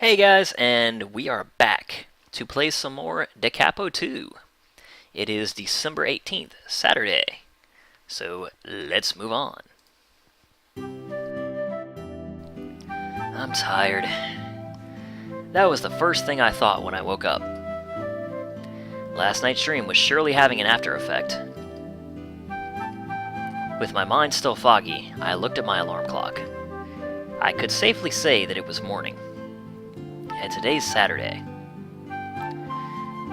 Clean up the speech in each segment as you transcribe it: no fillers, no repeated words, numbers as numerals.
Hey guys, and we are back to play some more Capo II. It is December 18th, Saturday. So let's move on. I'm tired. That was the first thing I thought when I woke up. Last night's dream was surely having an after effect. With my mind still foggy, I looked at my alarm clock. I could safely say that it was morning. And today's Saturday.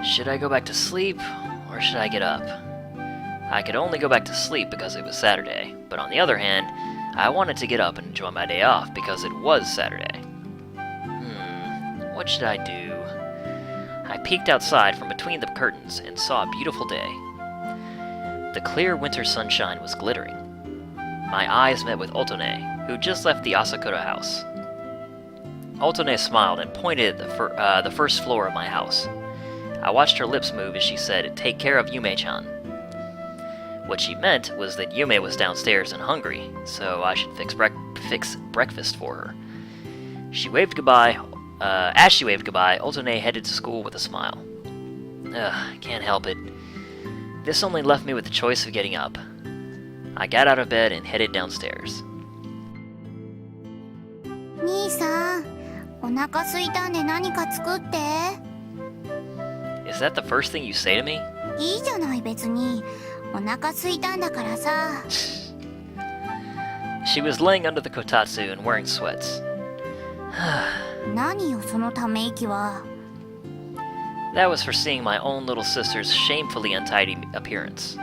Should I go back to sleep, or should I get up? I could only go back to sleep because it was Saturday, but on the other hand, I wanted to get up and enjoy my day off because it was Saturday. What should I do? I peeked outside from between the curtains and saw a beautiful day. The clear winter sunshine was glittering. My eyes met with Otome, who just left the Asakura house. Otome smiled and pointed at the first floor of my house. I watched her lips move as she said, "Take care of Yume-chan." What she meant was that Yume was downstairs and hungry, so I should fix breakfast for her. She waved goodbye. As she waved goodbye, Otome headed to school with a smile. Can't help it. This only left me with the choice of getting up. I got out of bed and headed downstairs. 兄さん、お腹空いたんで何か作って。Is that the first thing you say to me? いいじゃない別に。お腹空いたんだからさ。She was laying under the kotatsu and wearing sweats. 何よそのため息は。That was for seeing my own little sister's shamefully untidy appearance.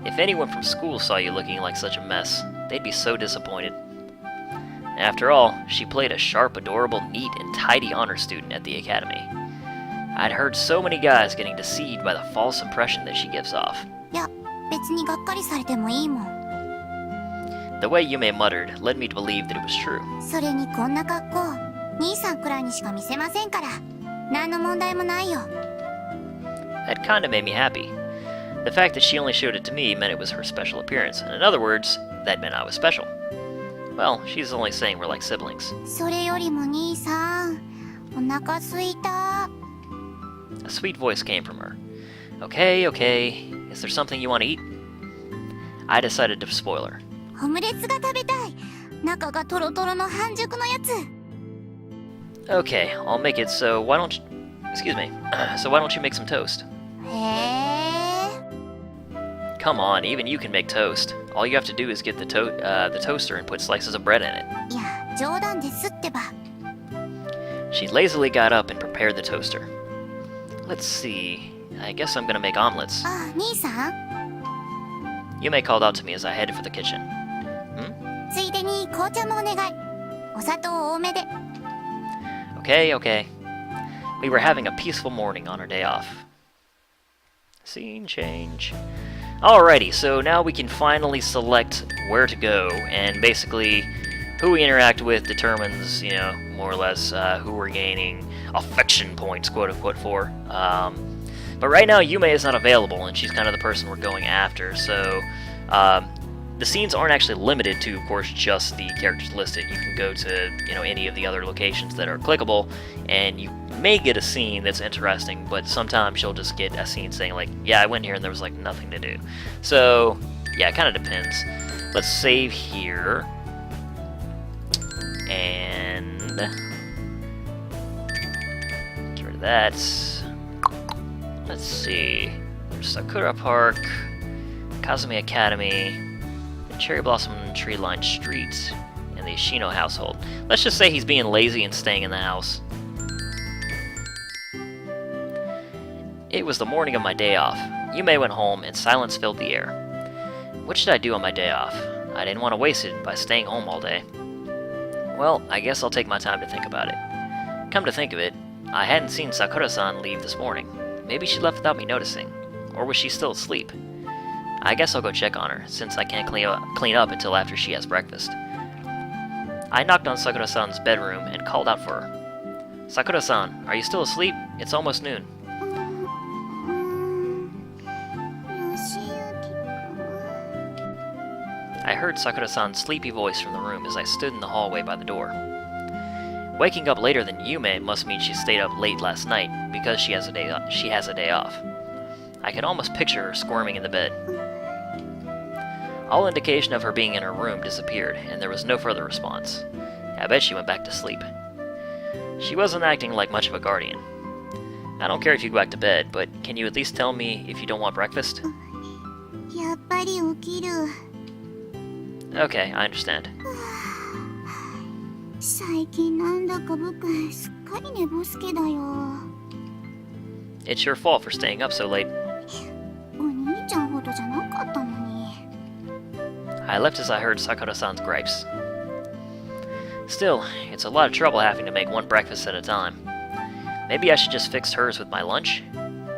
If anyone from school saw you looking like such a mess, they'd be so disappointed. After all, she played a sharp, adorable, neat, and tidy honor student at the academy. I'd heard so many guys getting deceived by the false impression that she gives off. いや、別にがっかりされてもいいもん。The way Yume muttered led me to believe that it was true. それにこんな格好、兄さんくらいにしか見せませんから、何の問題もないよ。That kinda made me happy. The fact that she only showed it to me meant it was her special appearance, and in other words, that meant I was special. Well, she's only saying we're like siblings. それよりも兄さん、お腹空いた。A sweet voice came from her. Okay. Is there something you want to eat? I decided to spoil her. オムレツが食べたい。中がトロトロの半熟のやつ。Okay, I'll make it, so why don't you... Excuse me. So why don't you make some toast? へえ。 Come on, even you can make toast. All you have to do is get the toaster and put slices of bread in it. いや、冗談ですってば。She lazily got up and prepared the toaster. Let's see. I guess I'm gonna make omelets. あ、兄さん。Yume called out to me as I headed for the kitchen. ついでに紅茶もお願い。お砂糖多めで。Okay. We were having a peaceful morning on our day off. Scene change. Alrighty, so now we can finally select where to go, and basically who we interact with determines, more or less who we're gaining affection points, quote-unquote, for. But right now, Yume is not available, and she's kind of the person we're going after, so the scenes aren't actually limited to, of course, just the characters listed. You can go to, any of the other locations that are clickable, and you may get a scene that's interesting, but sometimes you'll just get a scene saying, like, yeah, I went here and there was, like, nothing to do. So, yeah, it kind of depends. Let's save here. And get rid of that. Let's see. There's Sakura Park, Kazumi Academy, the Cherry Blossom Tree-lined street, and the Ishino household. Let's just say he's being lazy and staying in the house. It was the morning of my day off. Yume went home, and silence filled the air. What should I do on my day off? I didn't want to waste it by staying home all day. Well, I guess I'll take my time to think about it. Come to think of it, I hadn't seen Sakura-san leave this morning. Maybe she left without me noticing. Or was she still asleep? I guess I'll go check on her, since I can't clean up until after she has breakfast. I knocked on Sakura-san's bedroom and called out for her. Sakura-san, are you still asleep? It's almost noon. I heard Sakura-san's sleepy voice from the room as I stood in the hallway by the door. Waking up later than Yume must mean she stayed up late last night because she has a day off. I could almost picture her squirming in the bed. All indication of her being in her room disappeared, and there was no further response. I bet she went back to sleep. She wasn't acting like much of a guardian. I don't care if you go back to bed, but can you at least tell me if you don't want breakfast? やっぱり起きる。 Okay, I understand. 最近なんだか僕すっかり寝ぼすけだよ。 It's your fault for staying up so late. お兄ちゃんほどじゃなかったのに。 I left as I heard Sakura-san's gripes. Still, it's a lot of trouble having to make one breakfast at a time. Maybe I should just fix hers with my lunch?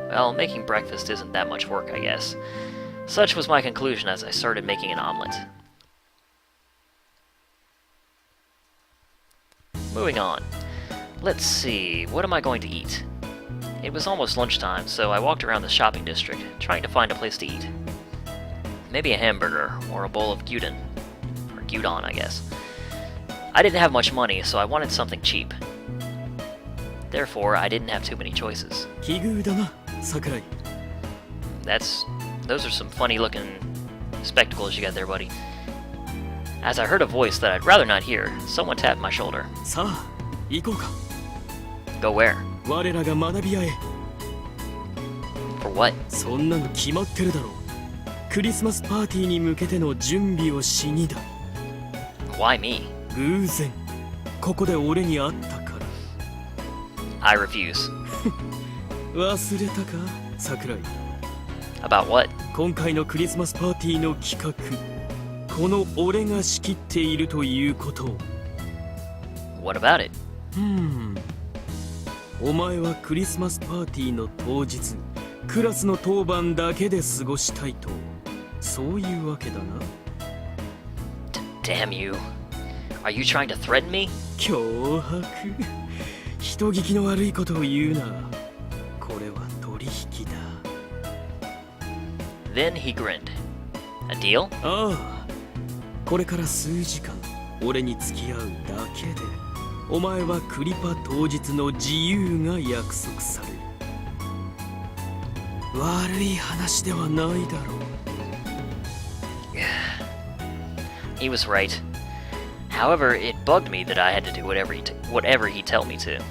Well, making breakfast isn't that much work, I guess. Such was my conclusion as I started making an omelet. Moving on. Let's see, what am I going to eat? It was almost lunchtime, so I walked around the shopping district, trying to find a place to eat. Maybe a hamburger, or a bowl of gyudon. Or gyudon, I guess. I didn't have much money, so I wanted something cheap. Therefore, I didn't have too many choices. Those are some funny-looking spectacles you got there, buddy. As I heard a voice that I'd rather not hear, someone tapped my shoulder. Go where? For what? Why me? I refuse. About what? What about it? お前はクリスマスパーティーの当日、クラスの当番だけで過ごしたいと、そういうわけだな。Damn you. Are you trying to threaten me? 脅迫。人聞きの悪いことを言うな。これは取引だ。Then he grinned. A deal? ああ。これから数時間、俺に付き合うだけで。お前はクリパ当日の自由が約束される。悪い話ではないだろう。He was right. However, it bugged me that I had to do whatever he'd tell me to.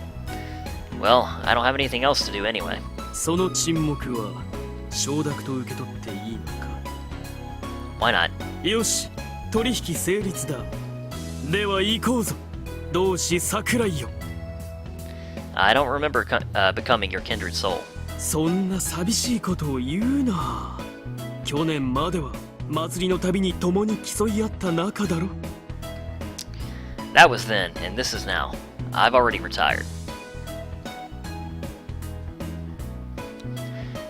Well, I don't have anything else to do anyway. その沈黙は承諾と受け取っていいのか。 Why not? よし、取引成立だ。では行こうぞ。同志桜井よ。I don't remember becoming your kindred soul. そんな寂しいことを言うな。去年までは祭りのたびに共に競い合った仲だろ。That was then, and this is now. I've already retired.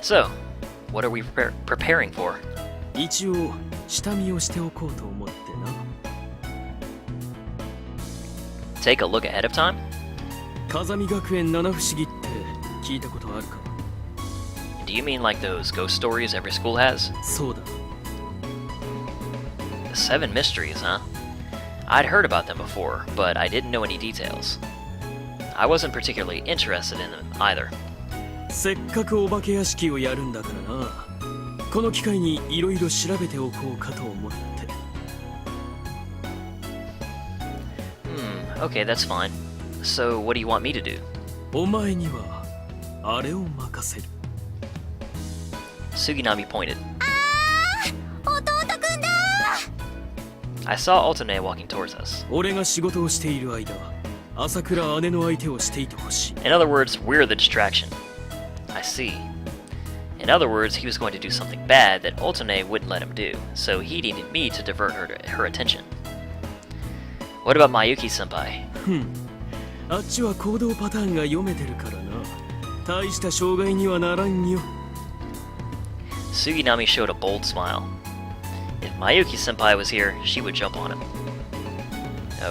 So, what are we preparing for? 一応下見をしておこうと思ってな。Take a look ahead of time? 風見学園七不思議って聞いたことあるか？ Do you mean like those ghost stories every school has? そうだ。 The 7 mysteries, huh? I'd heard about them before, but I didn't know any details. I wasn't particularly interested in them either. せっかくお化け屋敷をやるんだからな。この機会にいろいろ調べておこうかと思って。Okay, that's fine. So, what do you want me to do? お前にはあれを任せる。Suginami pointed. 弟くんだ I saw Otome walking towards us. 俺が仕事をしている間、朝倉姉の相手をしていてほしい。In other words, we're the distraction. I see. In other words, he was going to do something bad that Otome wouldn't let him do, so he needed me to divert her attention. What about Mayuki-senpai? あっちは行動パターンが読めてるからな。大した障害にはならんよ。Suginami showed a bold smile. If Mayuki-senpai was here, she would jump on him.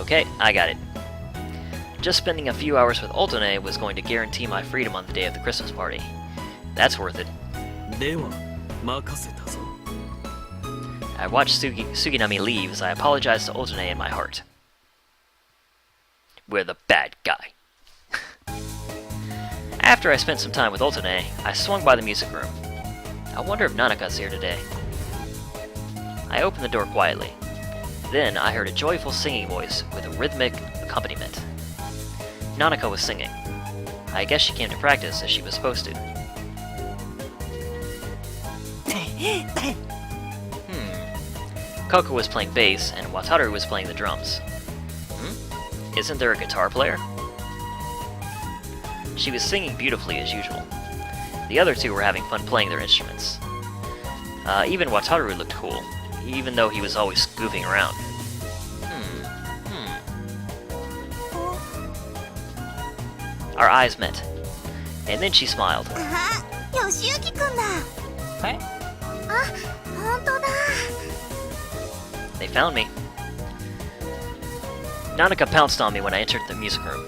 Okay, I got it. Just spending a few hours with Otome was going to guarantee my freedom on the day of the Christmas party. That's worth it. では、任せたぞ。I watched Suginami leave as I apologized to Otome in my heart. We're the bad guy. After I spent some time with Oto-nee, I swung by the music room. I wonder if Nanaka's here today. I opened the door quietly. Then I heard a joyful singing voice with a rhythmic accompaniment. Nanaka was singing. I guess she came to practice as she was supposed to. Coco was playing bass and Wataru was playing the drums. Isn't there a guitar player? She was singing beautifully as usual. The other two were having fun playing their instruments. Even Wataru looked cool, even though he was always goofing around. Our eyes met, and then she smiled. あ、Yoshiyuki くんだ。え？あ、本当だ。They found me. Nanaka pounced on me when I entered the music room.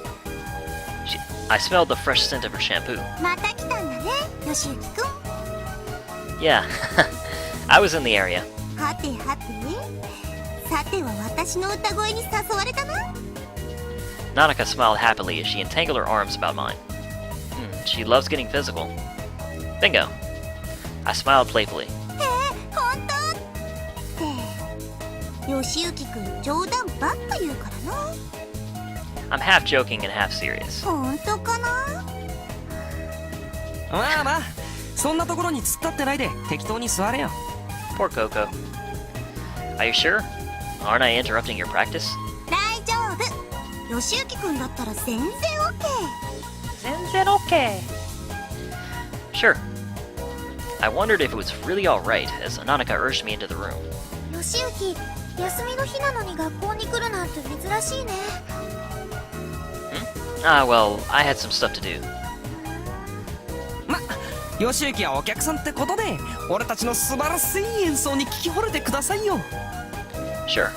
I smelled the fresh scent of her shampoo. また来たんだね、Yoshiyuki くん。Yeah, I was in the area. はてはて、さては私の歌声に誘われたな。Nanaka smiled happily as she entangled her arms about mine. She loves getting physical. Bingo. I smiled playfully. 本当って、Yoshiyuki くん冗談ばっか言うからな。I'm half joking and half serious. 本当かな？まあまあ、そんなところに突っ立ってないで適当に座れよ。 Poor Coco. Are you sure? Aren't I interrupting your practice? 大丈夫。Yoshiyuki くんだったら全然 OK。全然 OK. Sure. I wondered if it was really alright as Nanaka urged me into the room. Yoshiyuki、休みの日なのに学校に来るなんて珍しいね。Well, I had some stuff to do. ま、Yoshiyukiはお客さんってことで、俺たちの素晴らしい演奏に聞き惚れてくださいよ。Sure.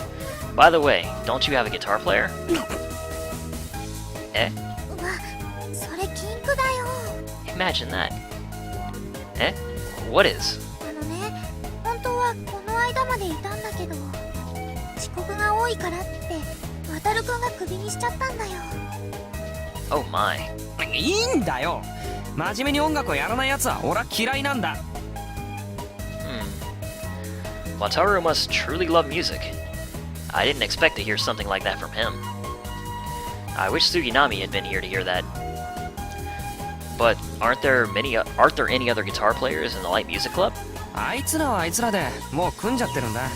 By the way, don't you have a guitar player? え？うわ、それ禁句だよ。Imagine that. え？ What is? 本当はこの間までいたんだけど、遅刻が多いからって渡るくんがクビにしちゃったんだよ。Oh my. いいんだよ。真面目に音楽をやらないやつは俺は嫌いなんだ。Wataru must truly love music. I didn't expect to hear something like that from him. I wish Suginami had been here to hear that. But aren't there any other guitar players in the light music club? あいつらはあいつらでもう組んじゃってるんだ。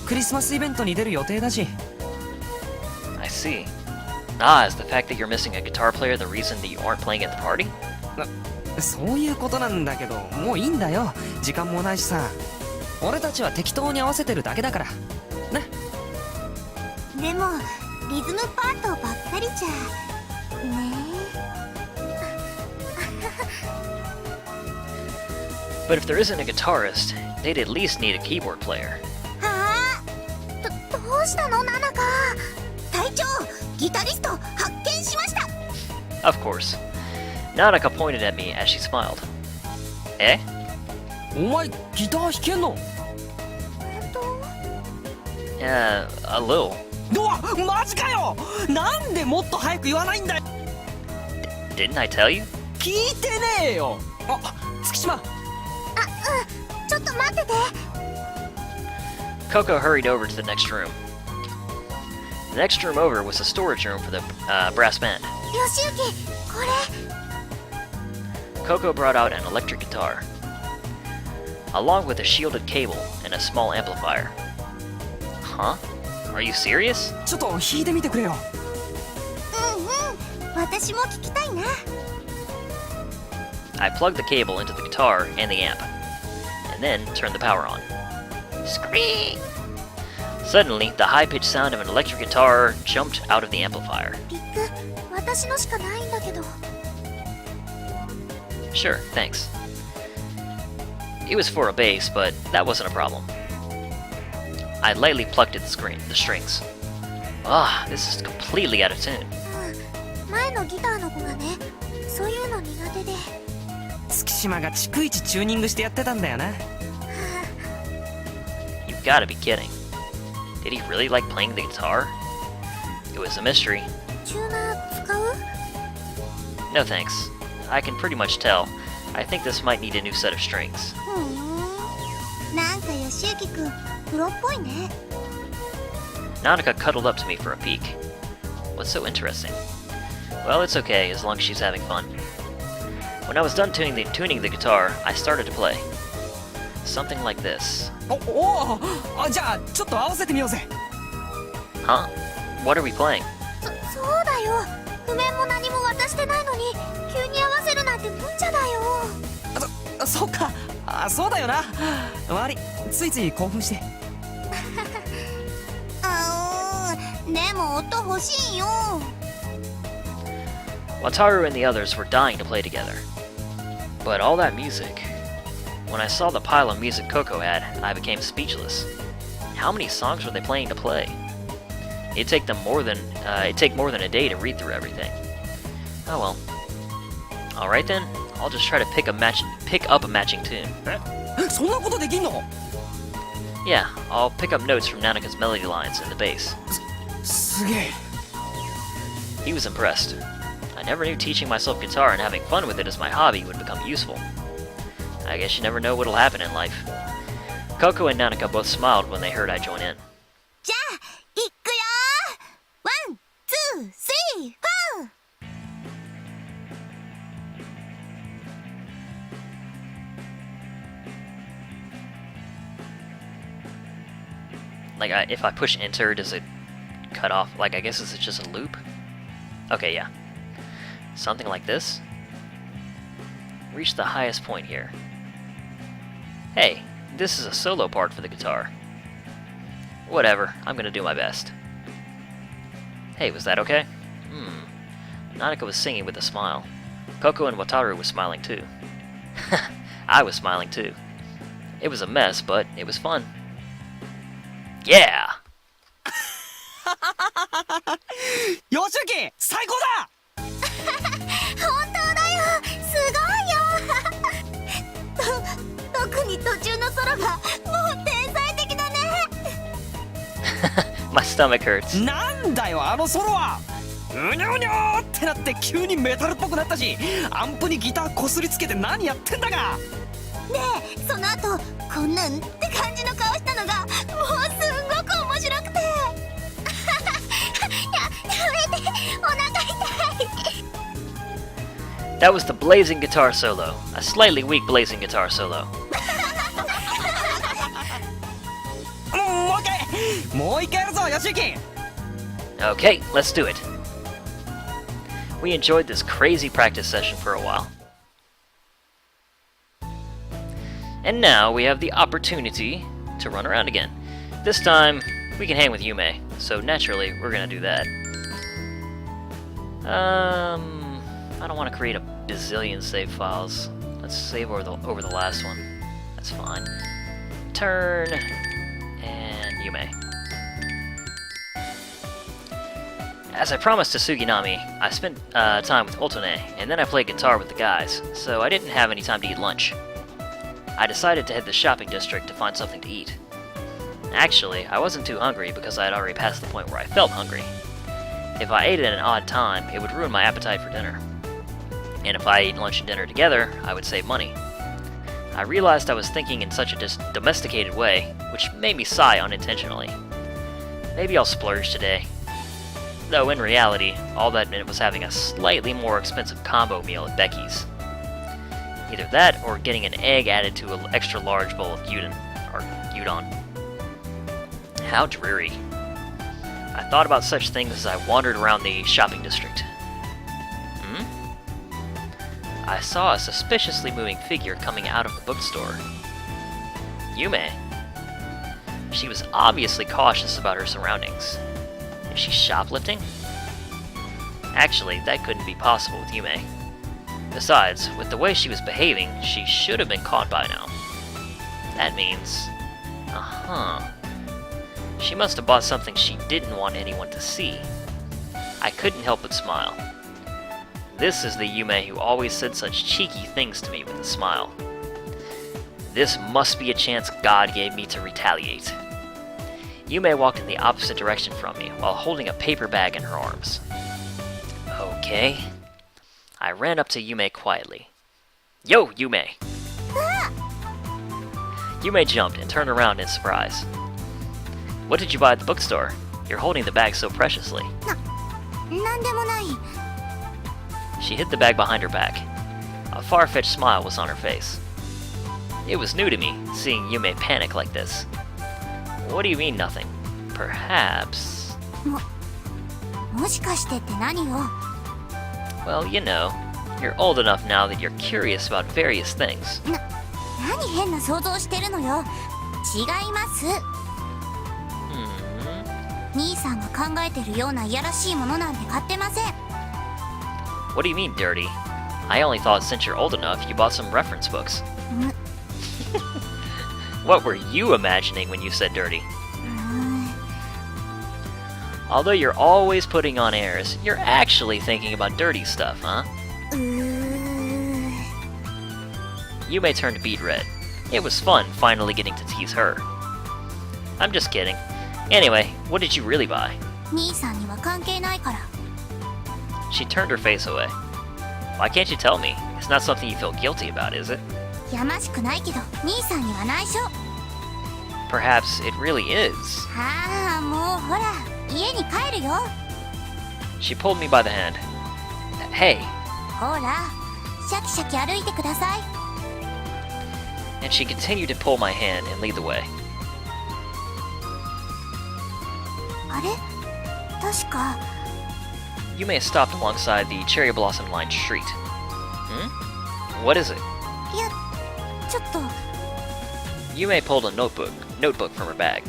クリスマスイベントに出る予定だし。I see. Is the fact that you're missing a guitar player the reason that you aren't playing at the party? そういうことなんだけど、もういいんだよ。時間もないしさ。俺たちは適当に合わせてるだけだから。ね。でもリズムパートばっかりじゃね。But if there isn't a guitarist, they'd at least need a keyboard player. ああ、どうしたのナナカ？隊長、ギタリスト発見しました。Of course. Nanaka pointed at me as she smiled. え？お前ギター弾けんの？本当？ A little. うわ、マジかよ！なんでもっと早く言わないんだよ。Didn't I tell you? 聞いてねえよ。あ、月島。ちょっと待ってて。 Coco hurried over to the next room. The next room over was the storage room for the brass band. Yoshiyuki、これ。Coco brought out an electric guitar, along with a shielded cable and a small amplifier. Huh? Are you serious? ちょっと弾いてみてくれよ。私も聞きたいな。I plugged the cable into the guitar and the amp, and then turned the power on. Scream! Suddenly, the high-pitched sound of an electric guitar jumped out of the amplifier. ピック、私のしかないんだけど。Sure, thanks. It was for a bass, but that wasn't a problem. I lightly plucked at the strings. This is completely out of tune. 前のギターの子がね、そういうの苦手で。月島が逐一チューニングしてやってたんだよな。You've gotta be kidding. Did he really like playing the guitar? It was a mystery. チューナー使う？ No thanks. I can pretty much tell. I think this might need a new set of strings. なんか吉行くんプロっぽいね。 Nanaka cuddled up to me for a peek. What's so interesting? Well, it's okay as long as she's having fun. When I was done tuning the guitar, I started to play. Something like this. おじゃあちょっと合わせてみようぜ。 Huh? What are we playing? そうだよ。譜面も何も渡してないのに急に合わせるなんて無茶だよ。そっか。そうだよな。悪い。ついつい興奮して。でも音欲しいよ。 Wataru and the others were dying to play together. But all that music... When I saw the pile of music Coco had, I became speechless. How many songs were they playing to play? It'd take more than a day to read through everything. Oh well. Alright then, I'll just try to pick up a matching tune. そんなことできんの？ Yeah, I'll pick up notes from Nanaka's melody lines in the bass. すげえ。 He was impressed. I never knew teaching myself guitar and having fun with it as my hobby would become useful. I guess you never know what'll happen in life. Coco and Nanaka both smiled when they heard I join in. じゃあいくよ。ワン、ツー、スリー、フォー。 Like, if I push enter, does it cut off? Like, I guess it's just a loop? Okay, yeah. Something like this. Reach the highest point here. Hey, this is a solo part for the guitar. Whatever, I'm gonna do my best. Hey, was that okay? Nanaka was singing with a smile. Coco and Wataru was smiling too. I was smiling too. It was a mess, but it was fun. Yeah! よしゆき、最高だ。本当だよ。すごいよ。特に途中のソロがもう天才的だね。My stomach hurts. なんだよあのソロは。うにょうにょーってなって急にメタルっぽくなったし、アンプにギターこすりつけて何やってんだか。ねえ、その後こんなんって感じの顔したのがもうすんごく面白くて。やめて、お腹痛い。 That was the blazing guitar solo. A slightly weak blazing guitar solo. もう一回やるぞ、よしゆき。 Okay, let's do it. We enjoyed this crazy practice session for a while. And now we have the opportunity to run around again. This time, we can hang with Yume, so naturally, we're gonna do that. I don't want to create a bazillion save files. Let's save over the last one. That's fine. Turn, and Yume. As I promised to Suginami, I spent time with Otome, and then I played guitar with the guys, so I didn't have any time to eat lunch. I decided to head to the shopping district to find something to eat. Actually, I wasn't too hungry because I had already passed the point where I felt hungry. If I ate at an odd time, it would ruin my appetite for dinner. And if I ate lunch and dinner together, I would save money. I realized I was thinking in such a domesticated way, which made me sigh unintentionally. Maybe I'll splurge today. Though in reality, all that meant was having a slightly more expensive combo meal at Becky's. Either that, or getting an egg added to an extra large bowl of gyudon. How dreary. I thought about such things as I wandered around the shopping district. I saw a suspiciously moving figure coming out of the bookstore. Yume. She was obviously cautious about her surroundings. Is she shoplifting? Actually, that couldn't be possible with Yume. Besides, with the way she was behaving, she should have been caught by now. That means... She must have bought something she didn't want anyone to see. I couldn't help but smile. This is the Yume who always said such cheeky things to me with a smile. This must be a chance God gave me to retaliate. Yume walked in the opposite direction from me while holding a paper bag in her arms. Okay. I ran up to Yume quietly. Yo, Yume! Yume jumped and turned around in surprise. What did you buy at the bookstore? You're holding the bag so preciously. なんでもない。 She hid the bag behind her back. A far-fetched smile was on her face. It was new to me, seeing Yume panic like this. What do you mean nothing? Perhaps... もしかしてって何よ。 Well, you know, you're old enough now that you're curious about various things. 何変な想像してるのよ。違います。 兄さんが考えてるようないやらしいものなんて買ってません。 What do you mean, dirty? I only thought since you're old enough, you bought some reference books. What were you imagining when you said dirty? Although you're always putting on airs, you're actually thinking about dirty stuff, huh? Yume turned beet red. It was fun finally getting to tease her. I'm just kidding. Anyway, what did you really buy? 兄さんには関係ないから。 She turned her face away. Why can't you tell me? It's not something you feel guilty about, is it? やましくないけど、兄さんには内緒。 Perhaps it really is. ああ、もうほら、家に帰るよ。 She pulled me by the hand. Hey! ほら、シャキシャキ歩いてください。 And she continued to pull my hand and lead the way. あれ確か。 Yume stopped alongside the cherry blossom lined street. Hmm? What is it? いや、ちょっと。 Yume pulled a notebook from her bag.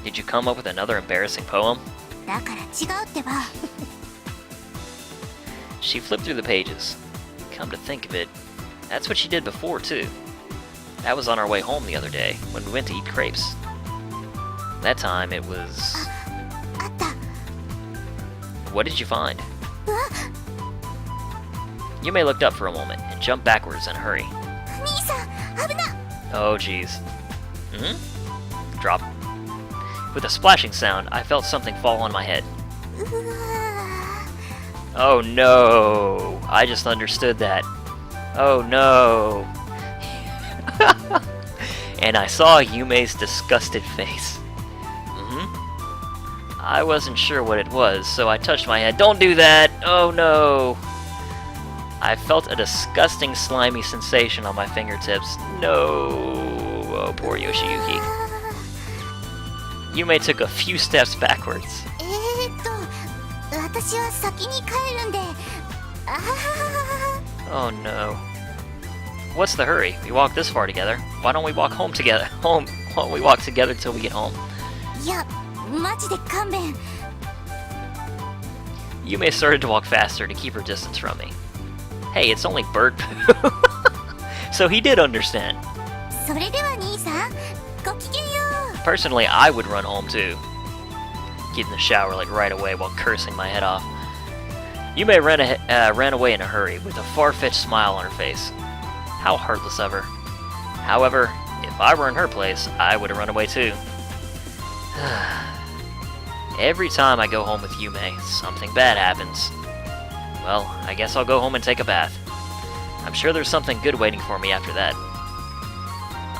Did you come up with another embarrassing poem? だから違うってば。 She flipped through the pages. Come to think of it, that's what she did before, too. That was on our way home the other day, when we went to eat crepes. That time it was... あった。 What did you find? うわ、 Yume looked up for a moment and jumped backwards in a hurry. 兄さん、危な。 Oh, jeez. Hmm? Drop. With a splashing sound, I felt something fall on my head. うわ。 Oh no! I just understood that. Oh no! And I saw Yume's disgusted face. I wasn't sure what it was, so I touched my head. Don't do that! Oh no! I felt a disgusting slimy sensation on my fingertips. No! Oh, poor Yoshiyuki. Yume took a few steps backwards. 私は先に帰るんで。あは Oh no. What's the hurry? We walked this far together. Why don't we walk home together? Why don't we walk together till we get home? いや、マジで勘弁。 Yume started to walk faster to keep her distance from me. Hey, it's only bird poo. So he did understand. それでは兄さん、ごきげんよう。 Personally, I would run home too. Get in the shower like right away while cursing my head off. Yume ran away in a hurry with a far-fetched smile on her face. How heartless of her. However, if I were in her place, I would have run away too. Every time I go home with Yume, something bad happens. Well, I guess I'll go home and take a bath. I'm sure there's something good waiting for me after that.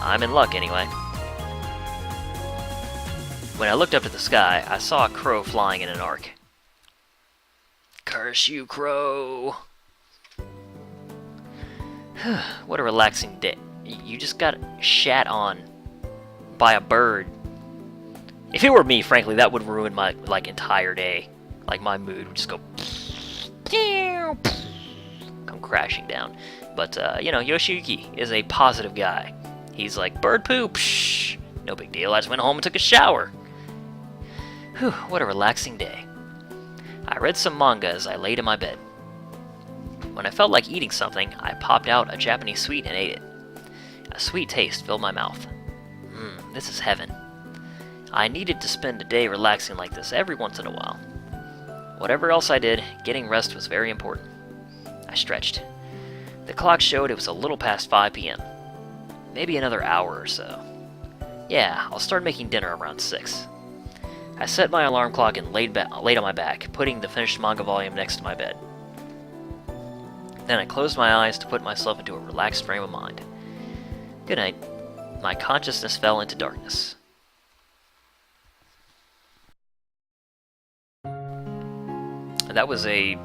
I'm in luck anyway. When I looked up at the sky, I saw a crow flying in an arc. Curse you, crow! What a relaxing day. You just got shat on by a bird. If it were me, frankly, that would ruin my entire day. Like my mood would just go come crashing down. But you know, Yoshiyuki is a positive guy. He's like, bird poop, psh, no big deal. I just went home and took a shower. Whew, what a relaxing day. I read some manga as I laid in my bed. When I felt like eating something, I popped out a Japanese sweet and ate it. A sweet taste filled my mouth. This is heaven. I needed to spend a day relaxing like this every once in a while. Whatever else I did, getting rest was very important. I stretched. The clock showed it was a little past 5 p.m. Maybe another hour or so. Yeah, I'll start making dinner around 6. I set my alarm clock and laid on my back, putting the finished manga volume next to my bed. Then I closed my eyes to put myself into a relaxed frame of mind. Good night. My consciousness fell into darkness. That was a,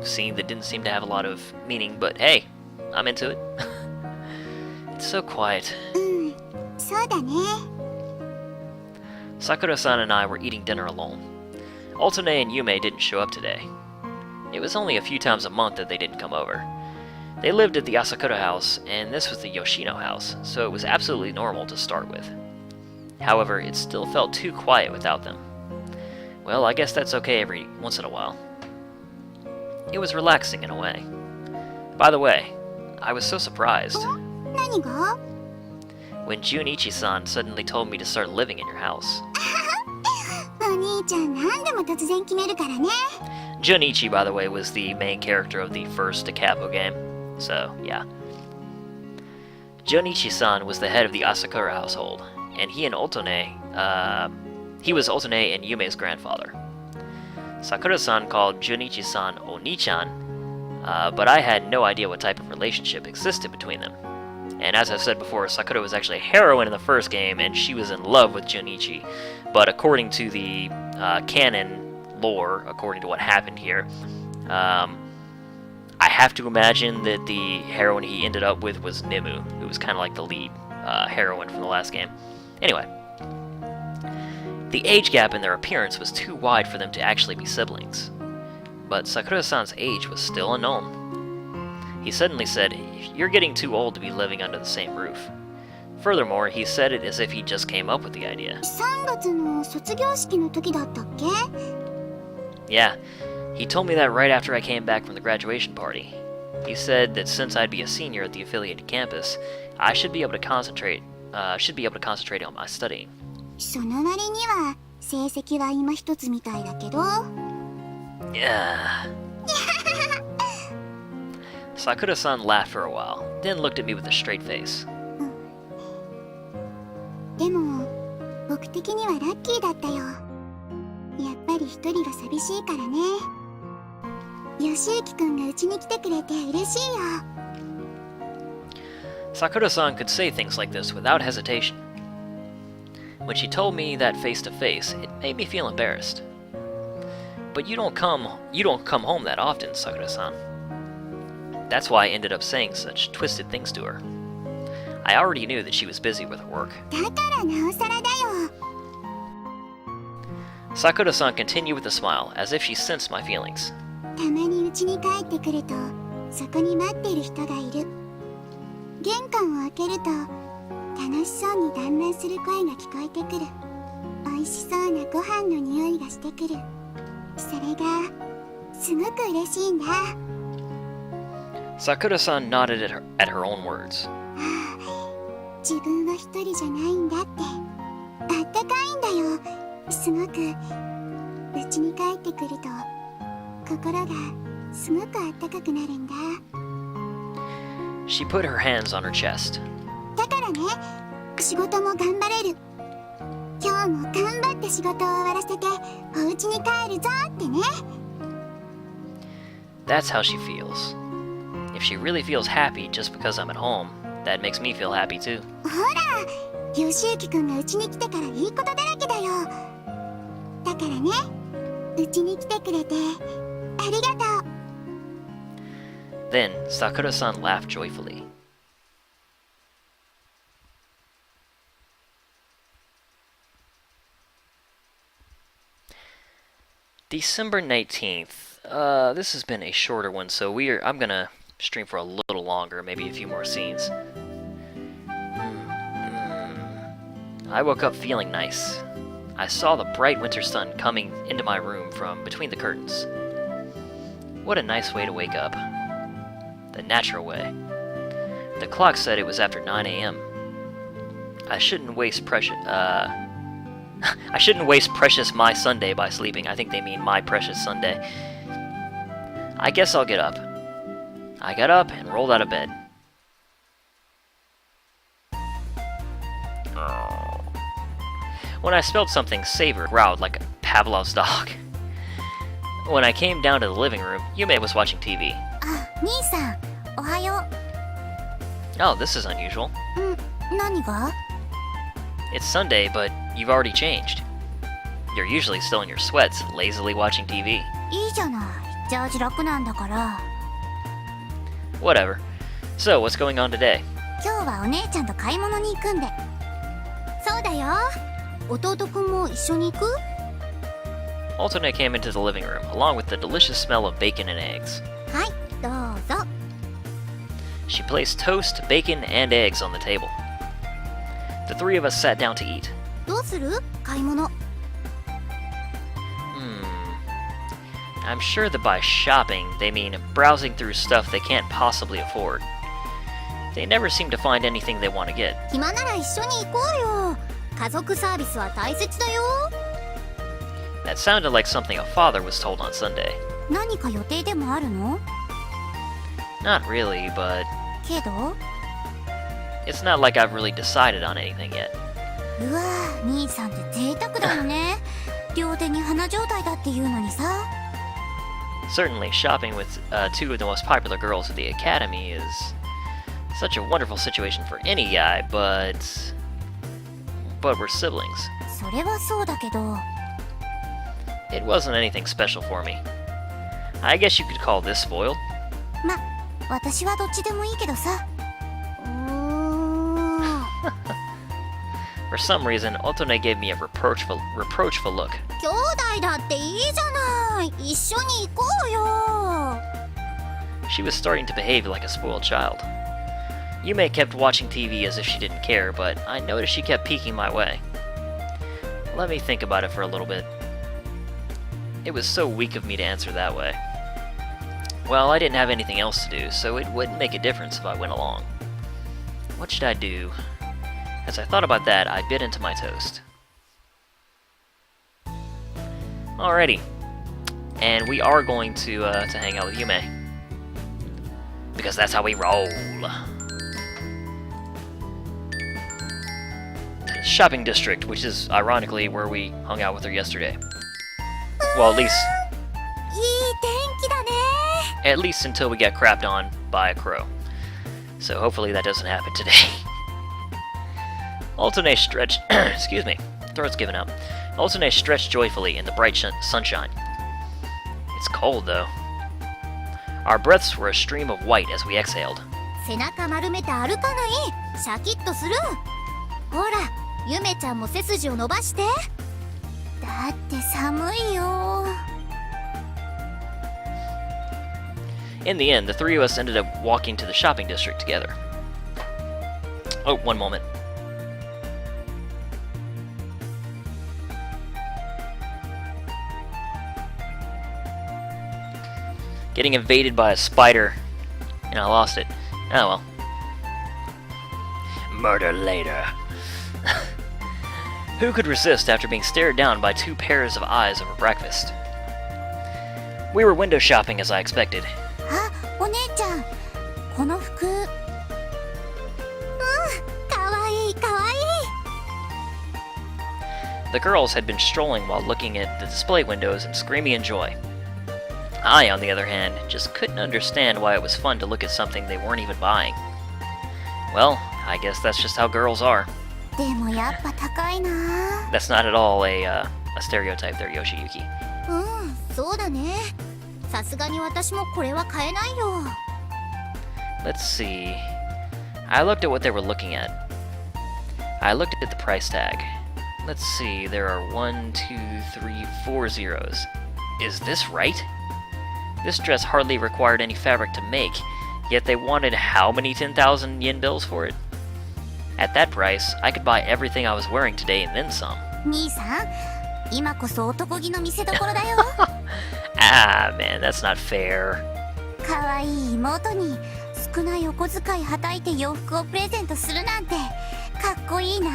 scene that didn't seem to have a lot of meaning, but hey, I'm into it. It's so quiet. そうだね。 Sakura-san and I were eating dinner alone. Otome and Yume didn't show up today. It was only a few times a month that they didn't come over. They lived at the Asakura house, and this was the Yoshino house, so it was absolutely normal to start with. However, it still felt too quiet without them. Well, I guess that's okay every once in a while. It was relaxing in a way. By the way, I was so surprised 何が？ when Junichi-san suddenly told me to start living in your house. お兄ちゃん何でも突然決めるからね。 Junichi, by the way, was the main character of the first Capo game, so yeah. Junichi-san was the head of the Asakura household, and he was Otone and Yume's grandfather. Sakura-san called Junichi-san Oni-chan, but I had no idea what type of relationship existed between them. And as I've said before, Sakura was actually a heroine in the first game, and she was in love with Junichi. But according to the canon lore, according to what happened here, I have to imagine that the heroine he ended up with was Nimu, who was kind of like the lead heroine from the last game. Anyway, the age gap in their appearance was too wide for them to actually be siblings. But Sakura-san's age was still unknown. He suddenly said, "You're getting too old to be living under the same roof." Furthermore, he said it as if he just came up with the idea. 3月の卒業式の時だったっけ？ Yeah, he told me that right after I came back from the graduation party. He said that since I'd be a senior at the affiliated campus, I should be able to concentrate on my studying. その割には成績は今一つみたいだけど。 Yeah. Sakura-san laughed for a while, then looked at me with a straight face. でも僕的にはラッキーだったよ。やっぱり一人が寂しいからね。Yoshiyukiくんがうちに来てくれて嬉しいよ。 Sakura-san could say things like this without hesitation. When she told me that face to face, it made me feel embarrassed. But you don't come home that often, Sakura-san. That's why I ended up saying such twisted things to her. I already knew that she was busy with her work. だからなおさらだよ。 Sakura-san continued with a smile, as if she sensed my feelings. たまにうちに帰ってくるとそこに待ってる人がいる。玄関を開けると楽しそうに団らんする声が聞こえてくる。美味しそうなご飯の匂いがしてくる。それがすごく嬉しいんだ。 Sakura-san nodded at her own words. 自分は一人じゃないんだって。あったかいんだよ。すごくうちに帰ってくると心がすごくあったかくなるんだ。 She put her hands on her chest. だからね、仕事も頑張れる。今日も頑張って仕事を終わらせてお家に帰るぞってね。 That's how she feels. If she really feels happy just because I'm at home, that makes me feel happy too. ほら、Yoshiyukiくんがうちに来てからいいことだらけだよ。だからね、うちに来てくれてありがとう。 Then Sakura-san laughed joyfully. December 19th. This has been a shorter one, so I'm gonna stream for a little longer, maybe a few more scenes. I woke up feeling nice. I saw the bright winter sun coming into my room from between the curtains. What a nice way to wake up. The natural way. The clock said it was after 9 a.m. I shouldn't waste precious my Sunday by sleeping. I think they mean my precious Sunday. I guess I'll get up. I got up and rolled out of bed. Oh. When I smelled something savory, growled like a Pavlov's dog. When I came down to the living room, Yume was watching TV. 兄さん、おはよ Oh, this is unusual. う。何が？ It's Sunday, but you've already changed. You're usually still in your sweats, lazily watching TV. いいじゃない。ジャージ楽なんだから。 Whatever. So, what's going on today? 今日はお姉ちゃんと買い物に行くんで。そうだよ。弟くんも一緒に行く？ Otome came into the living room, along with the delicious smell of bacon and eggs. はい、どうぞ。 She placed toast, bacon, and eggs on the table. The three of us sat down to eat. どうする？買い物。I'm sure that by shopping, they mean browsing through stuff they can't possibly afford. They never seem to find anything they want to get. 暇なら一緒に行こうよ。家族サービスは大切だよ。 That sounded like something a father was told on Sunday. 何か予定でもあるの？ Not really, but けど？ it's not like I've really decided on anything yet. うわぁ、兄さんって贅沢だよね。両手に花状態だっていうのにさ。 Certainly, shopping with two of the most popular girls at the academy is such a wonderful situation for any guy, but we're siblings. それはそうだけど。 It wasn't anything special for me. I guess you could call this spoiled. ま、私はどっちでもいいけどさ。For some reason, Otome gave me a reproachful look. 兄弟だっていいじゃない。一緒に行こうよ。 She was starting to behave like a spoiled child. Yume kept watching TV as if she didn't care, but I noticed she kept peeking my way. Let me think about it for a little bit. It was so weak of me to answer that way. Well, I didn't have anything else to do, so it wouldn't make a difference if I went along. What should I do? As I thought about that, I bit into my toast. Alrighty. And we are going to hang out with Yume. Because that's how we roll. Shopping district, which is ironically where we hung out with her yesterday. Well, at least... いい天気だね。 At least until we get crapped on by a crow. So hopefully that doesn't happen today. Otome stretched... excuse me. Throat's giving up. Otome stretched joyfully in the bright sunshine. It's cold, though. Our breaths were a stream of white as we exhaled. 背中丸めて歩かない。シャキッとする。ほら、ゆめちゃんも背筋を伸ばして。だって寒いよ。 In the end, the three of us ended up walking to the shopping district together. Oh, one moment. Getting invaded by a spider, and I lost it. Oh well. Murder later. Who could resist after being stared down by two pairs of eyes over breakfast? We were window shopping as I expected. あ、お姉ちゃん、この服。かわいいかわいい。 The girls had been strolling while looking at the display windows and screaming in joy. I, on the other hand, just couldn't understand why it was fun to look at something they weren't even buying. Well, I guess that's just how girls are. でもやっぱ高いな。 That's not at all a stereotype there, Yoshiyuki. そうだね。さすがに私もこれは買えないよ。 Let's see. I looked at what they were looking at. I looked at the price tag. Let's see, there are 1, 2, 3, 4 zeros. Is this right? This dress hardly required any fabric to make, yet they wanted how many 10,000 yen bills for it? At that price, I could buy everything I was wearing today and then some. 兄さん、今こそ男気の見せ所だよ。Ah, man, that's not fair. かわいい妹に少ないお小遣いはたいて洋服をプレゼントするなんてかっこいいな。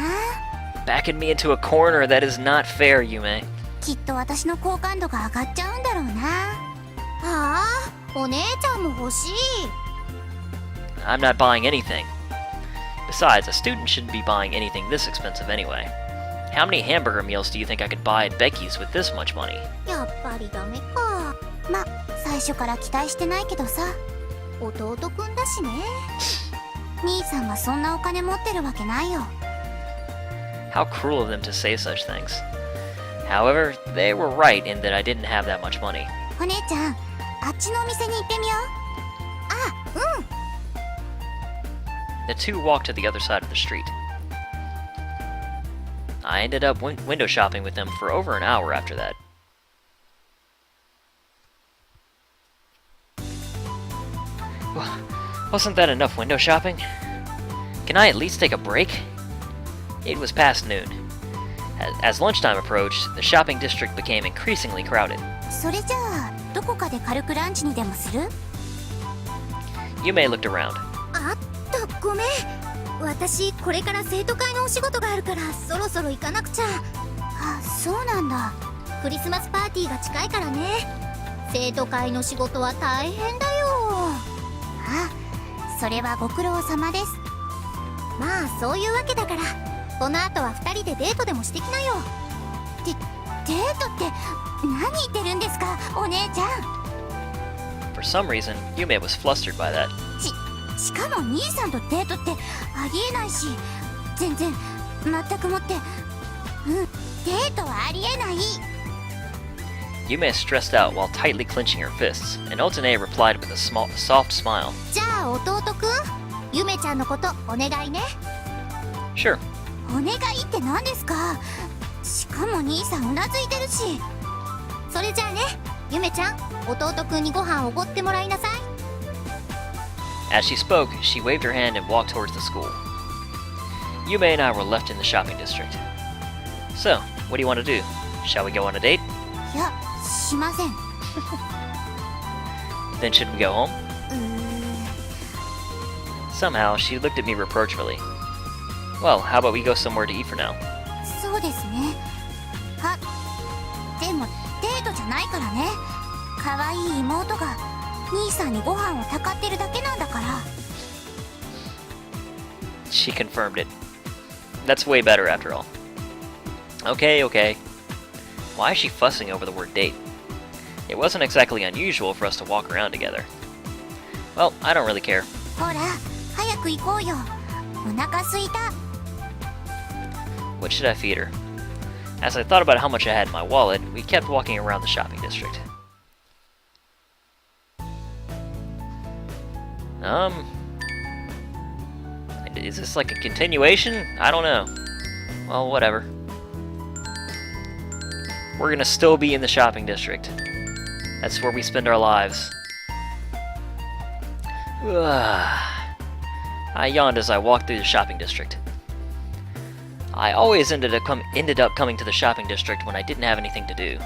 Backing me into a corner, that is not fair, Yume. きっと私の好感度が上がっちゃうんだろうな。ああ、お姉ちゃんも欲しい。 I'm not buying anything. Besides, a student shouldn't be buying anything this expensive anyway. How many hamburger meals do you think I could buy at Becky's with this much money? やっぱりダメか。ま、最初から期待してないけどさ。弟くんだしね。兄さんがそんなお金持ってるわけないよ。 How cruel of them to say such things. However, they were right in that I didn't have that much money. お姉ちゃん、あっちのお店に行ってみよう。あ、うん。 The two walked to the other side of the street. I ended up window shopping with them for over an hour after that. Wasn't that enough window shopping? Can I at least take a break? It was past noon. As lunchtime approached, the shopping district became increasingly crowded. それじゃあどこかで軽くランチにでもする？ Yume looked around. あった、ごめん。私これから生徒会のお仕事があるからそろそろ行かなくちゃ。あ、そうなんだ。クリスマスパーティーが近いからね。生徒会の仕事は大変だよ。あ、それはご苦労様です。まあそういうわけだからこの後は2人でデートでもしてきなよ。デートって何言ってるんですか、お姉ちゃん。 For some reason, Yume was flustered by that. しかも兄さんとデートってありえないし、全然全くもってデートはありえない。 Yume stressed out while tightly clenching her fists, and Otome replied with a soft smile. じゃあ弟くん、ゆめちゃんのことお願いね。 Sure. お願いって何ですか。しかも兄さんうなずいてるし。それじゃあね、ゆめちゃん、弟くんにご飯おごってもらいなさい。 As she spoke, she waved her hand and walked towards the school. Yume and I were left in the shopping district. So, what do you want to do? Shall we go on a date? いや、しません。 Then should we go home? Somehow, she looked at me reproachfully. Well, how about we go somewhere to eat for now? そうですね。あ、でもデートじゃないからね。可愛い妹が兄さんにご飯をたかってるだけなんだから。 She confirmed it. That's way better after all. Okay. Why is she fussing over the word date? It wasn't exactly unusual for us to walk around together. Well, I don't really care. ほら、早く行こうよ。お腹すいた。 What should I feed her? As I thought about how much I had in my wallet, we kept walking around the shopping district. Is this like a continuation? I don't know. Well, whatever. We're gonna still be in the shopping district. That's where we spend our lives. I yawned as I walked through the shopping district. I always ended up coming to the shopping district when I didn't have anything to do.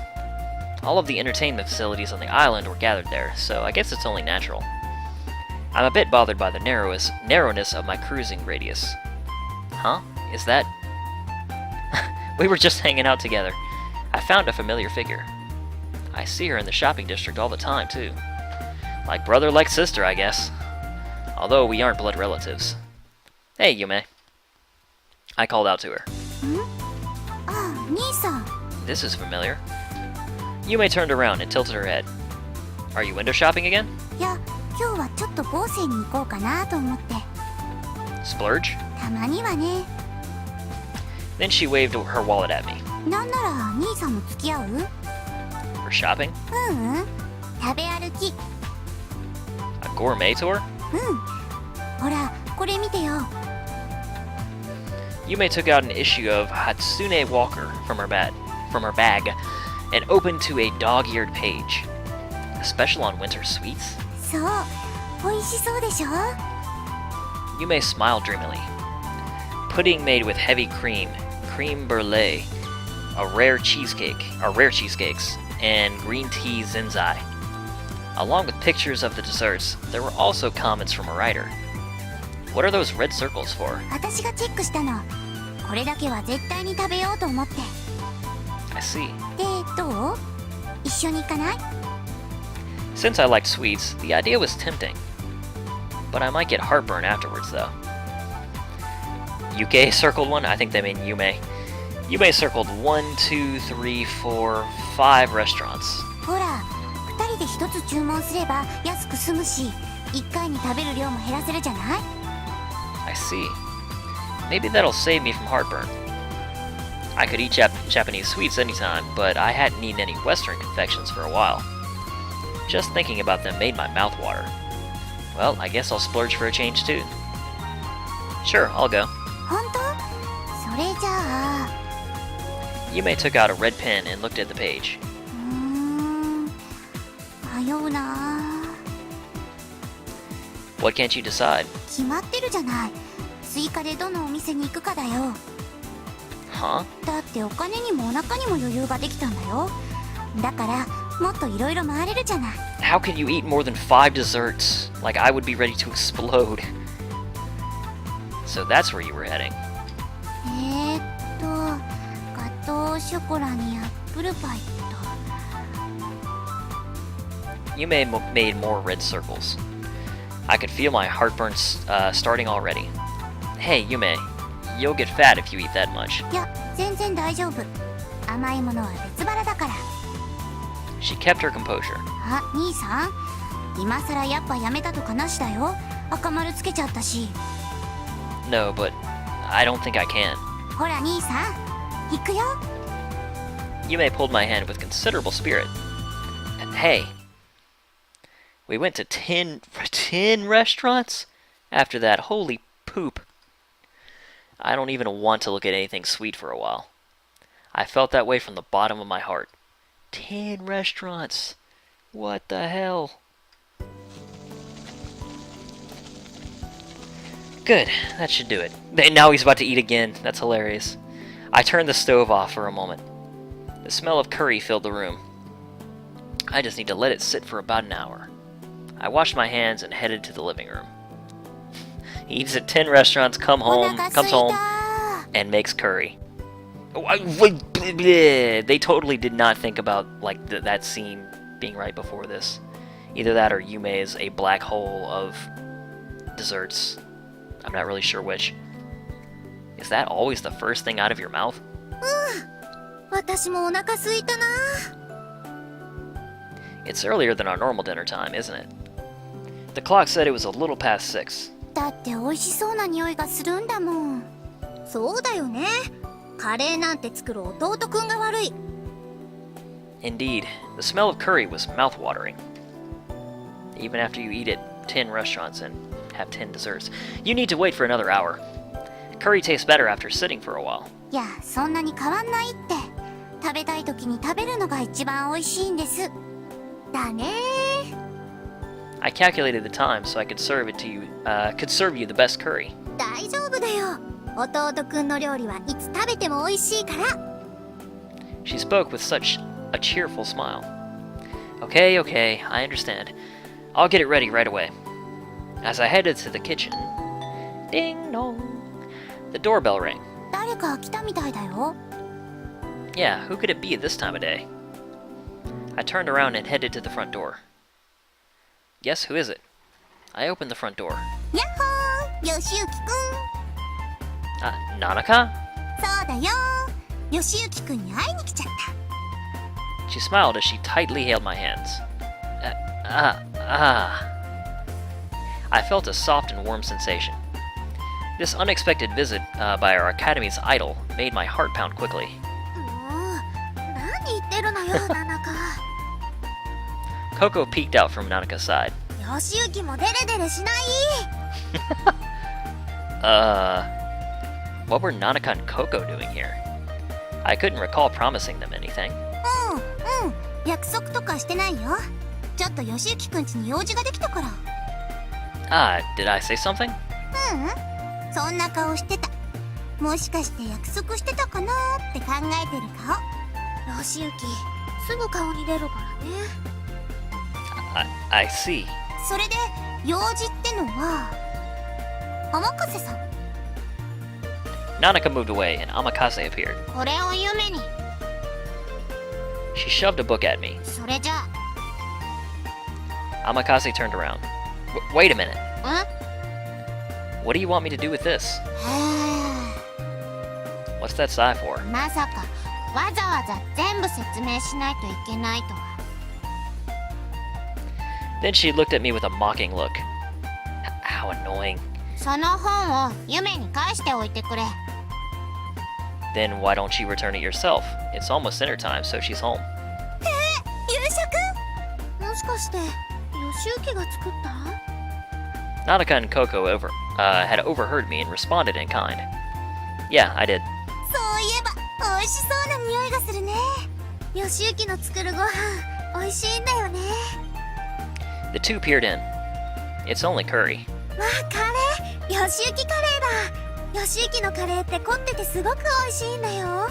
All of the entertainment facilities on the island were gathered there, so I guess it's only natural. I'm a bit bothered by the narrowness of my cruising radius. Huh? Is that... We were just hanging out together. I found a familiar figure. I see her in the shopping district all the time, too. Like brother, like sister, I guess. Although we aren't blood relatives. Hey, Yume. I called out to her. Ah, 兄さん。 This is familiar. Yume turned around and tilted her head. Are you window shopping again? いや、今日はちょっと豪勢に行こうかなと思って。 Splurge? たまにはね。 Then she waved her wallet at me. なんなら兄さんも付き合う？ For shopping? 食べ歩き。 A gourmet tour? ほら、これ見てよ。 Yume took out an issue of Hatsune Walker from her bag and opened to a dog-eared page. A special on winter sweets? そう、美味しそうでしょ？ Yume smiled dreamily. Pudding made with heavy cream, creme brulee, rare cheesecakes, and green tea zenzai. Along with pictures of the desserts, there were also comments from a writer. What are those red circles for? 私がチェックしたの。これだけは絶対に食べようと思って。 I see. で、どう？一緒に行かない？ Since I liked sweets, the idea was tempting. But I might get heartburn afterwards, though. Yuke circled one. I think they mean Yume. Yume circled 1, 2, 3, 4, 5 restaurants. ほら、2人で1つ注文すれば安く済むし、1回に食べる量も減らせるじゃない？ I see. Maybe that'll save me from heartburn. I could eat Japanese sweets anytime, but I hadn't eaten any Western confections for a while. Just thinking about them made my mouth water. Well, I guess I'll splurge for a change too. Sure, I'll go. 本当？それじゃあ Yume took out a red pen and looked at the page. 迷うな。 What can't you decide? 決まってるじゃない。追加でどのお店に行くかだよ。 Huh? だってお金にもお腹にも余裕ができたんだよ。だからもっといろいろ回れるじゃない。 How can you eat more than 5 desserts? Like I would be ready to explode. So that's where you were heading. ガトーショコラにアップルパイと。 Yume made more red circles. I could feel my heartburn starting already. Hey, Yume, you'll get fat if you eat that much. いや、全然大丈夫。甘いものは別腹だから。 She kept her composure. あ、兄さん、今さらやっぱやめたとかなしだよ。赤丸つけちゃったし。 No, but I don't think I can. ほら兄さん、行くよ。 Yume pulled my hand with considerable spirit. Hey, we went to 10 restaurants? After that, holy poop. I don't even want to look at anything sweet for a while. I felt that way from the bottom of my heart. 10 restaurants. What the hell? Good, that should do it. Now he's about to eat again. That's hilarious. I turned the stove off for a moment. The smell of curry filled the room. I just need to let it sit for about an hour. I washed my hands and headed to the living room. He eats at 10 restaurants, comes home, and makes curry. They totally did not think about like that scene being right before this. Either that or Yume is a black hole of desserts. I'm not really sure which. Is that always the first thing out of your mouth? 私もお腹空いたな。 It's earlier than our normal dinner time, isn't it? The clock said it was a little past 6. だって美味しそうな匂いがするんだもん。そうだよね。カレーなんて作る弟くんが悪い。 Indeed, the smell of curry was mouth-watering. Even after you eat at 10 restaurants and have 10 desserts, you need to wait for another hour. Curry tastes better after sitting for a while. いや、そんなに変わんないって。食べたい時に食べるのが一番美味しいんです。だね。 I calculated the time so I could serve you the best curry. 大丈夫だよ。弟くんの料理はいつ食べても美味しいから。 She spoke with such a cheerful smile. Okay, I understand. I'll get it ready right away. As I headed to the kitchen, ding dong, the doorbell rang. 誰か来たみたいだよ。 Yeah, who could it be at this time of day? I turned around and headed to the front door. Yes, who is it? I opened the front door. やっほー、よしゆきくん。 Nanaka? そうだよ。よしゆきくんに会いに来ちゃった。 She smiled as she tightly held my hands. I felt a soft and warm sensation. This unexpected visit by our academy's idol made my heart pound quickly. もう、何言ってるのよ、ナナカ。 Coco peeked out from Nanaka's side. よしゆきもデレデレしない？ What were Nanaka and Coco doing here? I couldn't recall promising them anything. 約束とかしてないよ。ちょっとよしゆきくん家に用事ができたから。Did I say something? そんな顔してた。もしかして約束してたかなって考えてる顔。よしゆき、すぐ顔に出るからね。I see. それで、用事ってのは、天風さん。 Nanaka moved away and Amakase appeared. これを夢に。 She shoved a book at me. それじゃあ。 Amakase turned around. Wait a minute. ん？ What do you want me to do with this? What's that sigh for? まさか、わざわざ全部説明しないといけないとは。 Then she looked at me with a mocking look. annoying. その本をユメに返しておいてくれ。 Then why don't you return it yourself? It's almost dinner time, so she's home. 夕食？もしかしてYoshiyukiが作った？ Nanaka and Coco had overheard me and responded in kind. Yeah, I did. そういえば美味しそうな匂いがするね。Yoshiyukiの作るご飯美味しいんだよね。 The two peered in. It's only curry. わあ、カレー、Yoshiyukiカレーだ。Yoshiyukiのカレーって凝っててすごく美味しいんだよ。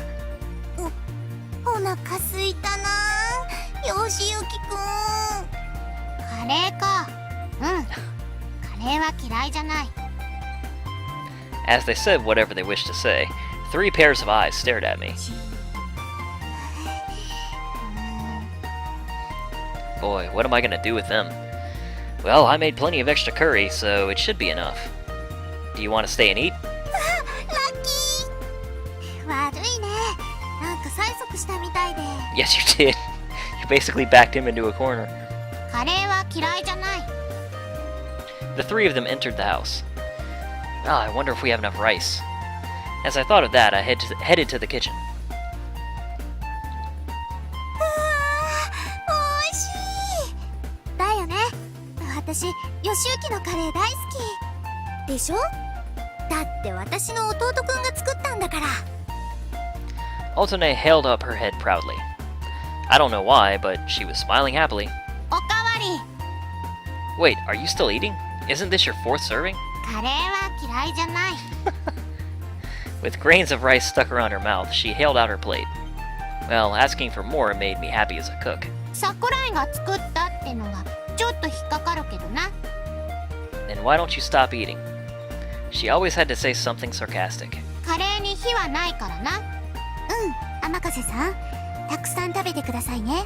お腹すいたな、Yoshiyukiくん。カレーか。うん。カレーは嫌いじゃない。 As they said whatever they wished to say, 3 pairs of eyes stared at me. Boy, what am I gonna do with them? Well, I made plenty of extra curry, so it should be enough. Do you want to stay and eat? ラッキー。悪いね。なんか催促したみたいで。 Yes, you did. You basically backed him into a corner. カレーは嫌いじゃない。 The 3 of them entered the house. Ah, I wonder if we have enough rice. As I thought of that, I headed to the kitchen. 美味しい。だよね。私、Yoshiyukiのカレー大好き。でしょ？だって私の弟くんが作ったんだから。 Otome held up her head proudly. I don't know why, but she was smiling happily. おかわり。 Wait, are you still eating? Isn't this your 4th serving? カレーは嫌いじゃない。 With grains of rice stuck around her mouth, she held out her plate. Well, asking for more made me happy as a cook. 桜井が作ったってのがちょっと引っかかるけどな。 Then why don't you stop eating? She always had to say something sarcastic. カレーに火はないからな。うん、天風さん、たくさん食べてくださいね。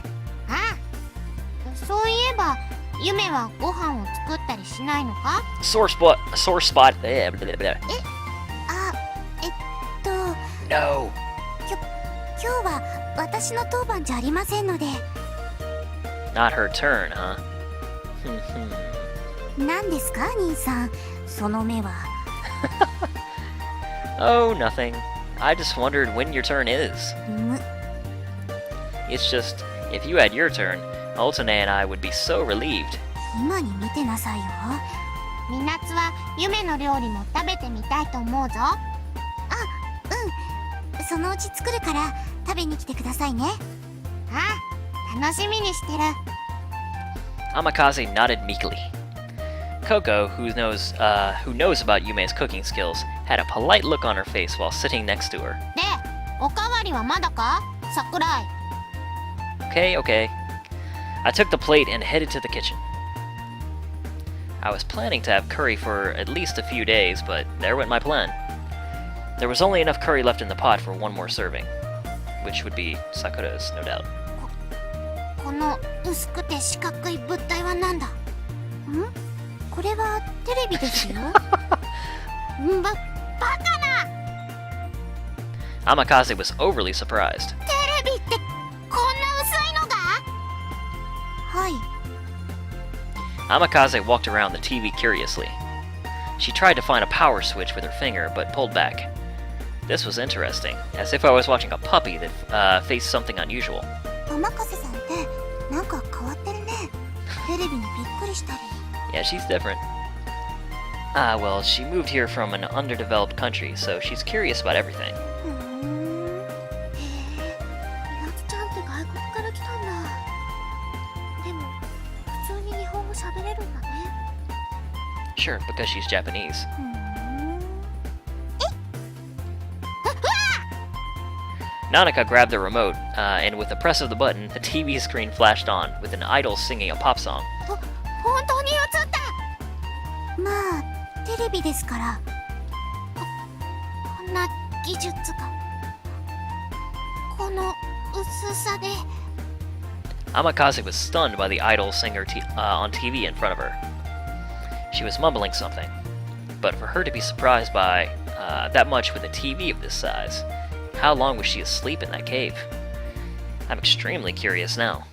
ああ、そういえば、ユメはご飯を作ったりしないのか？ Sore spot. Blah, blah, blah. あ、No. 今日は私の当番じゃありませんので。 Not her turn, huh? 何ですか、兄さん、その目は。Oh, nothing. I just wondered when your turn is. む、 It's just, if you had your turn, Otone and I would be so relieved. 今に見てなさいよ。みなつは夢の料理も食べてみたいと思うぞ。あ、うん。そのうち作るから食べに来てくださいね。あ、楽しみにしてる。 Amakaze nodded meekly. Coco, who knows about Yume's cooking skills, had a polite look on her face while sitting next to her. で、おかわりはまだか？桜井。Okay. I took the plate and headed to the kitchen. I was planning to have curry for at least a few days, but there went my plan. There was only enough curry left in the pot for one more serving, which would be Sakura's, no doubt. この薄くて四角い物体は何だ？ん？これはテレビですよ。バカな！ Amakaze was overly surprised. テレビってこんな薄いのが？はい。 Amakaze walked around the TV curiously. She tried to find a power switch with her finger, but pulled back. This was interesting, as if I was watching a puppy that faced something unusual. 天風さんってなんか変わってるね。テレビにびっくりしたり。 Yeah, she's different. Ah, well, she moved here from an underdeveloped country, so she's curious about everything. へえ、みなつちゃんって外国から来たんだ。でも普通に日本語喋れるんだね。 Sure, because she's Japanese. Nanaka grabbed the remote, and with the press of the button, the TV screen flashed on, with an idol singing a pop song. 本当に映った。まあテレビですから。こんな技術がこの薄さで。 Amakaze was stunned by the idol singer on TV in front of her. She was mumbling something, but for her to be surprised by that much with a TV of this size, how long was she asleep in that cave? I'm extremely curious now.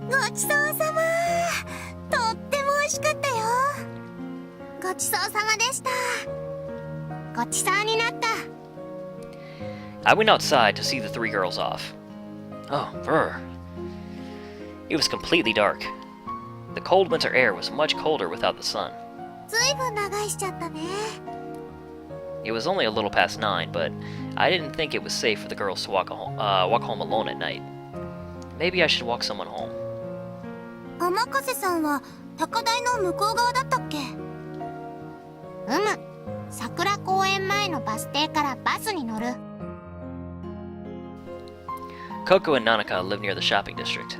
ごちそうさま。とってもしかったよ。ごちそうさまでした。ごちそうになった。I went outside to see the three girls off. Oh, brr. It was completely dark. The cold winter air was much colder without the sun. ずいぶん長居しちゃったね。It was only a little past 9, but I didn't think it was safe for the girls to walk home alone at night. Maybe I should walk someone home. 天風さんは高台の向こう側だったっけ？桜公園前のバス停からバスに乗る。Coco and Nanaka lived near the shopping district.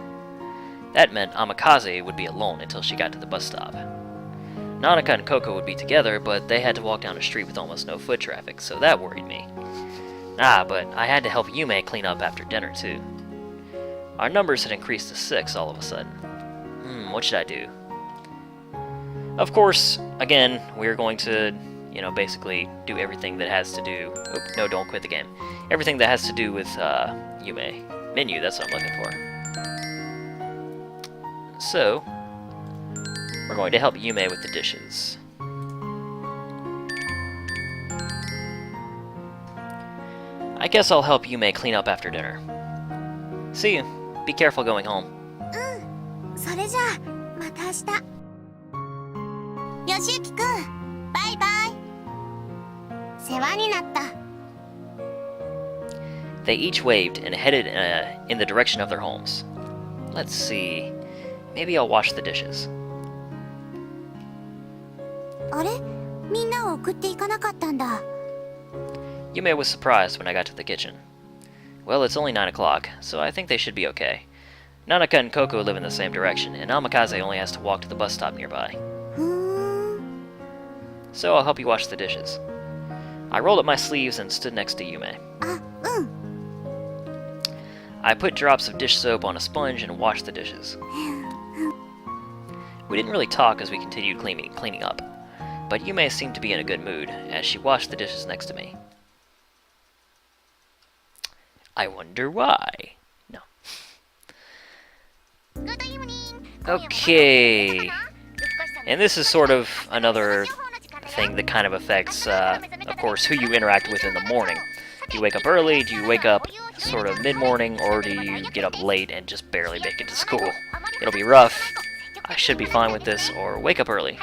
That meant Amakaze would be alone until she got to the bus stop. Nanaka and Coco would be together, but they had to walk down a street with almost no foot traffic, so that worried me. But I had to help Yume clean up after dinner, too. Our numbers had increased to 6 all of a sudden. What should I do? Of course, again, we're going to, basically do everything that has to do... no, don't quit the game. Everything that has to do with, Yume. Menu, that's what I'm looking for. So, we're going to help Yume with the dishes. I guess I'll help Yume clean up after dinner. See you. Be careful going home. それじゃあまた明日。よしゆきくん、バイバイ。世話になった。They each waved and headed in the direction of their homes. Let's see. Maybe I'll wash the dishes. あれ？みんなを送っていかなかったんだ。Yume was surprised when I got to the kitchen. Well, it's only 9 o'clock, so I think they should be okay. Nanaka and Coco live in the same direction, and Amakaze only has to walk to the bus stop nearby. So I'll help you wash the dishes. I rolled up my sleeves and stood next to Yume. I put drops of dish soap on a sponge and washed the dishes. We didn't really talk as we continued cleaning up, but Yume seemed to be in a good mood as she washed the dishes next to me. I wonder why. No. Okay. And this is sort of another thing that kind of affects, of course, who you interact with in the morning. Do you wake up early? Do you wake up sort of mid-morning? Or do you get up late and just barely make it to school? It'll be rough. I should be fine with this. Or wake up early.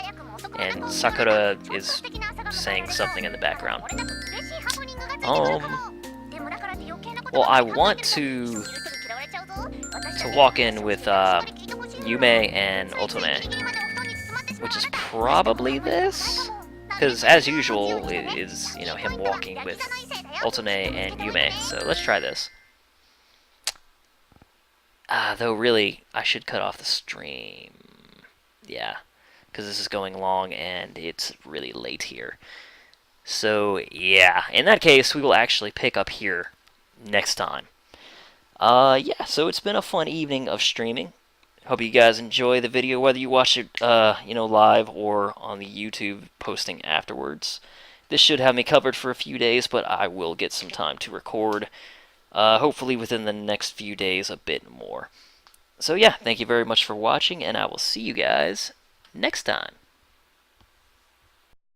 And Sakura is saying something in the background. Well, I want to walk in with Yume and Otome, which is probably this, because as usual it is him walking with Otome and Yume. So let's try this. Though really I should cut off the stream. Yeah, because this is going long and it's really late here. So yeah, in that case we will actually pick up here next time. Yeah, so it's been a fun evening of streaming. Hope you guys enjoy the video, whether you watch it, live or on the YouTube posting afterwards. This should have me covered for a few days, but I will get some time to record, hopefully within the next few days, a bit more. So yeah, thank you very much for watching, and I will see you guys next time.